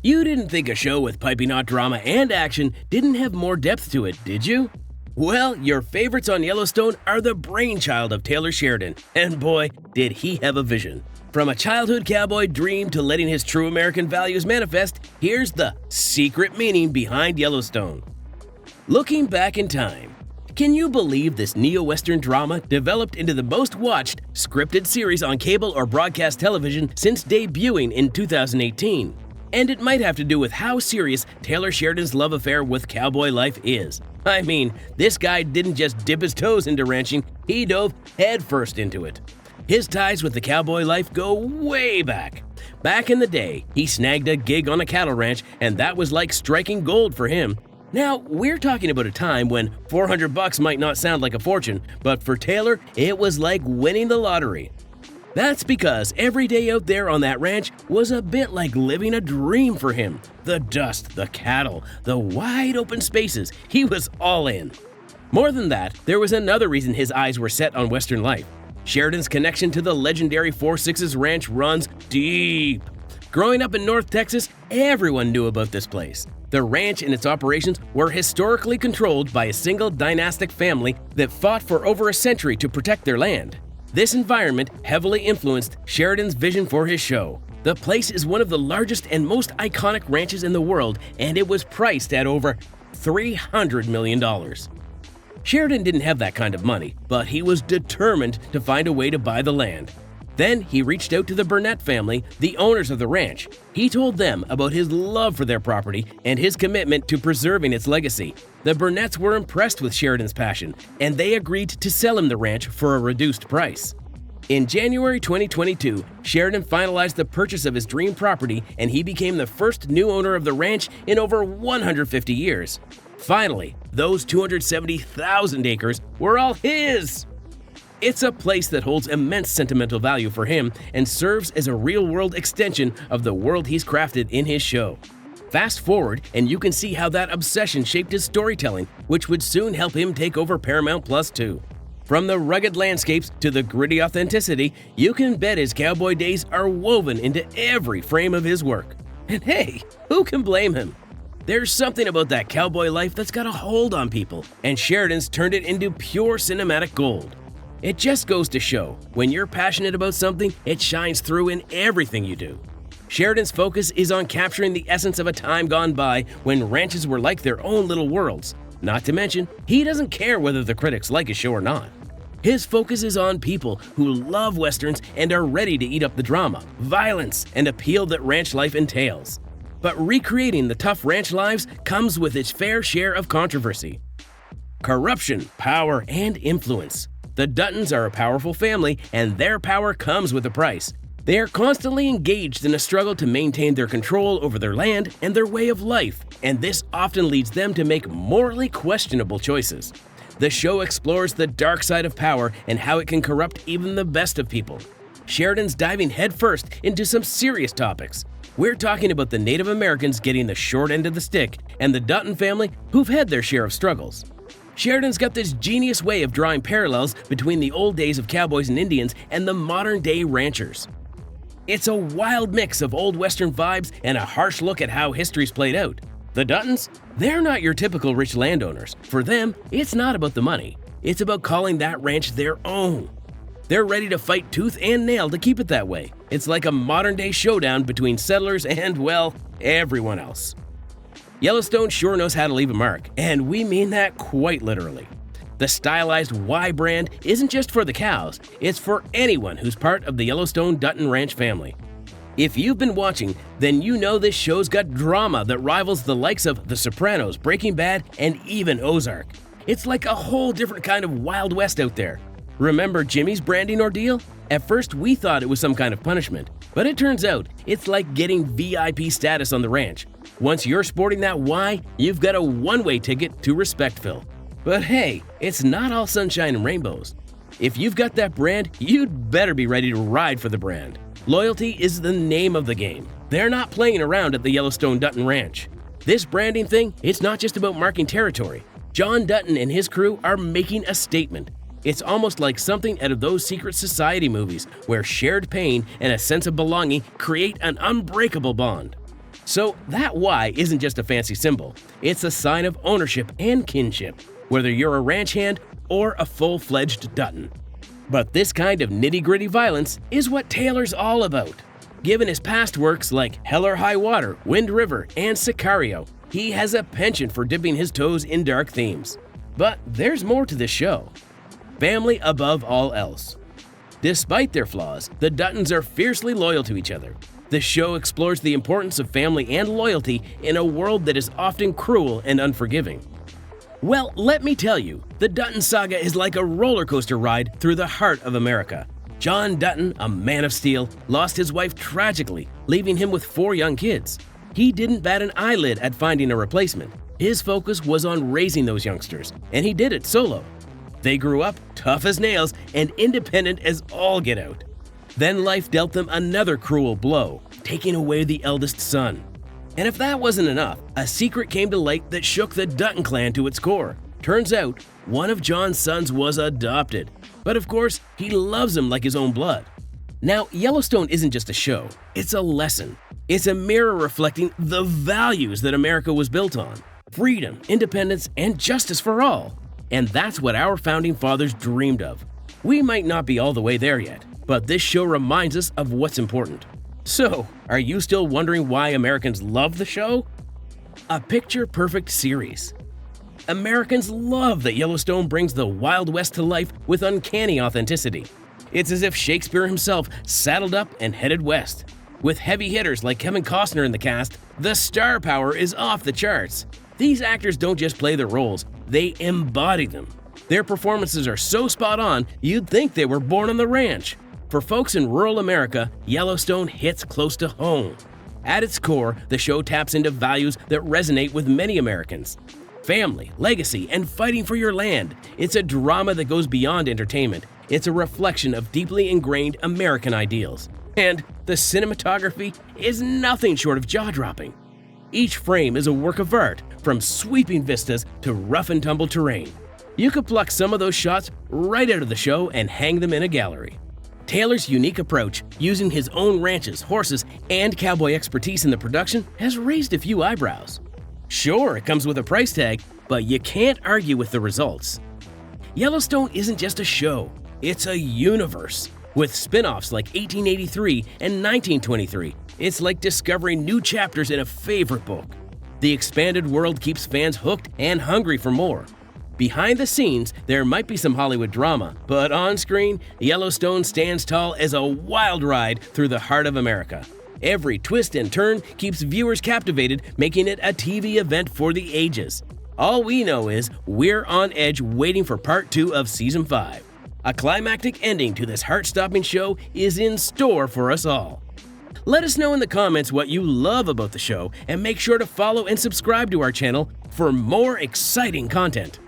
You didn't think a show with piping hot drama and action didn't have more depth to it, did you? Well, your favorites on Yellowstone are the brainchild of Taylor Sheridan, and boy, did he have a vision. From a childhood cowboy dream to letting his true American values manifest, here's the secret meaning behind Yellowstone. Looking back in time, can you believe this neo-Western drama developed into the most watched scripted series on cable or broadcast television since debuting in 2018? And it might have to do with how serious Taylor Sheridan's love affair with Cowboy Life is. I mean, this guy didn't just dip his toes into ranching, he dove headfirst into it. His ties with the Cowboy Life go way back. Back in the day, he snagged a gig on a cattle ranch, and that was like striking gold for him. Now, we're talking about a time when $400 might not sound like a fortune, but for Taylor, it was like winning the lottery. That's because every day out there on that ranch was a bit like living a dream for him. The dust, the cattle, the wide open spaces, he was all in. More than that, there was another reason his eyes were set on Western life. Sheridan's connection to the legendary 4-6's ranch runs deep. Growing up in North Texas, everyone knew about this place. The ranch and its operations were historically controlled by a single dynastic family that fought for over a century to protect their land. This environment heavily influenced Sheridan's vision for his show. The place is one of the largest and most iconic ranches in the world, and it was priced at over $300 million. Sheridan didn't have that kind of money, but he was determined to find a way to buy the land. Then he reached out to the Burnett family, the owners of the ranch. He told them about his love for their property and his commitment to preserving its legacy. The Burnetts were impressed with Sheridan's passion, and they agreed to sell him the ranch for a reduced price. In January 2022, Sheridan finalized the purchase of his dream property, and he became the first new owner of the ranch in over 150 years. Finally, those 270,000 acres were all his! It's a place that holds immense sentimental value for him and serves as a real-world extension of the world he's crafted in his show. Fast forward, and you can see how that obsession shaped his storytelling, which would soon help him take over Paramount Plus too. From the rugged landscapes to the gritty authenticity, you can bet his cowboy days are woven into every frame of his work. And hey, who can blame him? There's something about that cowboy life that's got a hold on people, and Sheridan's turned it into pure cinematic gold. It just goes to show, when you're passionate about something, it shines through in everything you do. Sheridan's focus is on capturing the essence of a time gone by when ranches were like their own little worlds. Not to mention, he doesn't care whether the critics like his show or not. His focus is on people who love westerns and are ready to eat up the drama, violence, and appeal that ranch life entails. But recreating the tough ranch lives comes with its fair share of controversy. Corruption, power, and influence. The Duttons are a powerful family, and their power comes with a price. They are constantly engaged in a struggle to maintain their control over their land and their way of life, and this often leads them to make morally questionable choices. The show explores the dark side of power and how it can corrupt even the best of people. Sheridan's diving headfirst into some serious topics. We're talking about the Native Americans getting the short end of the stick and the Dutton family who've had their share of struggles. Sheridan's got this genius way of drawing parallels between the old days of cowboys and Indians and the modern-day ranchers. It's a wild mix of old Western vibes and a harsh look at how history's played out. The Duttons? They're not your typical rich landowners. For them, it's not about the money. It's about calling that ranch their own. They're ready to fight tooth and nail to keep it that way. It's like a modern-day showdown between settlers and, well, everyone else. Yellowstone sure knows how to leave a mark, and we mean that quite literally. The stylized Y brand isn't just for the cows, it's for anyone who's part of the Yellowstone Dutton Ranch family. If you've been watching, then you know this show's got drama that rivals the likes of The Sopranos, Breaking Bad, and even Ozark. It's like a whole different kind of Wild West out there. Remember Jimmy's branding ordeal? At first we thought it was some kind of punishment, but it turns out it's like getting VIP status on the ranch. Once you're sporting that Y, you've got a one-way ticket to Respectville. But hey, it's not all sunshine and rainbows. If you've got that brand, you'd better be ready to ride for the brand. Loyalty is the name of the game. They're not playing around at the Yellowstone Dutton Ranch. This branding thing, it's not just about marking territory. John Dutton and his crew are making a statement. It's almost like something out of those secret society movies where shared pain and a sense of belonging create an unbreakable bond. So that Y isn't just a fancy symbol, it's a sign of ownership and kinship, whether you're a ranch hand or a full-fledged Dutton. But this kind of nitty-gritty violence is what Taylor's all about. Given his past works like Hell or High Water, Wind River, and Sicario, he has a penchant for dipping his toes in dark themes. But there's more to this show. Family above all else. Despite their flaws, the Duttons are fiercely loyal to each other. The show explores the importance of family and loyalty in a world that is often cruel and unforgiving. Well, let me tell you, the Dutton saga is like a roller coaster ride through the heart of America. John Dutton, a man of steel, lost his wife tragically, leaving him with 4 young kids. He didn't bat an eyelid at finding a replacement. His focus was on raising those youngsters, and he did it solo. They grew up tough as nails and independent as all get out. Then life dealt them another cruel blow, taking away the eldest son. And if that wasn't enough, a secret came to light that shook the Dutton clan to its core. Turns out, one of John's sons was adopted. But of course, he loves him like his own blood. Now, Yellowstone isn't just a show, it's a lesson. It's a mirror reflecting the values that America was built on: freedom, independence, and justice for all. And that's what our founding fathers dreamed of. We might not be all the way there yet, but this show reminds us of what's important. So, are you still wondering why Americans love the show? A picture-perfect series. Americans love that Yellowstone brings the Wild West to life with uncanny authenticity. It's as if Shakespeare himself saddled up and headed west. With heavy hitters like Kevin Costner in the cast, the star power is off the charts. These actors don't just play their roles, they embody them. Their performances are so spot on, you'd think they were born on the ranch. For folks in rural America, Yellowstone hits close to home. At its core, the show taps into values that resonate with many Americans: family, legacy, and fighting for your land. It's a drama that goes beyond entertainment. It's a reflection of deeply ingrained American ideals. And the cinematography is nothing short of jaw-dropping. Each frame is a work of art, from sweeping vistas to rough-and-tumble terrain. You could pluck some of those shots right out of the show and hang them in a gallery. Taylor's unique approach, using his own ranches, horses, and cowboy expertise in the production, has raised a few eyebrows. Sure, it comes with a price tag, but you can't argue with the results. Yellowstone isn't just a show, it's a universe. With spin-offs like 1883 and 1923, it's like discovering new chapters in a favorite book. The expanded world keeps fans hooked and hungry for more. Behind the scenes, there might be some Hollywood drama, but on screen, Yellowstone stands tall as a wild ride through the heart of America. Every twist and turn keeps viewers captivated, making it a TV event for the ages. All we know is we're on edge waiting for part 2 of Season 5. A climactic ending to this heart-stopping show is in store for us all. Let us know in the comments what you love about the show, and make sure to follow and subscribe to our channel for more exciting content.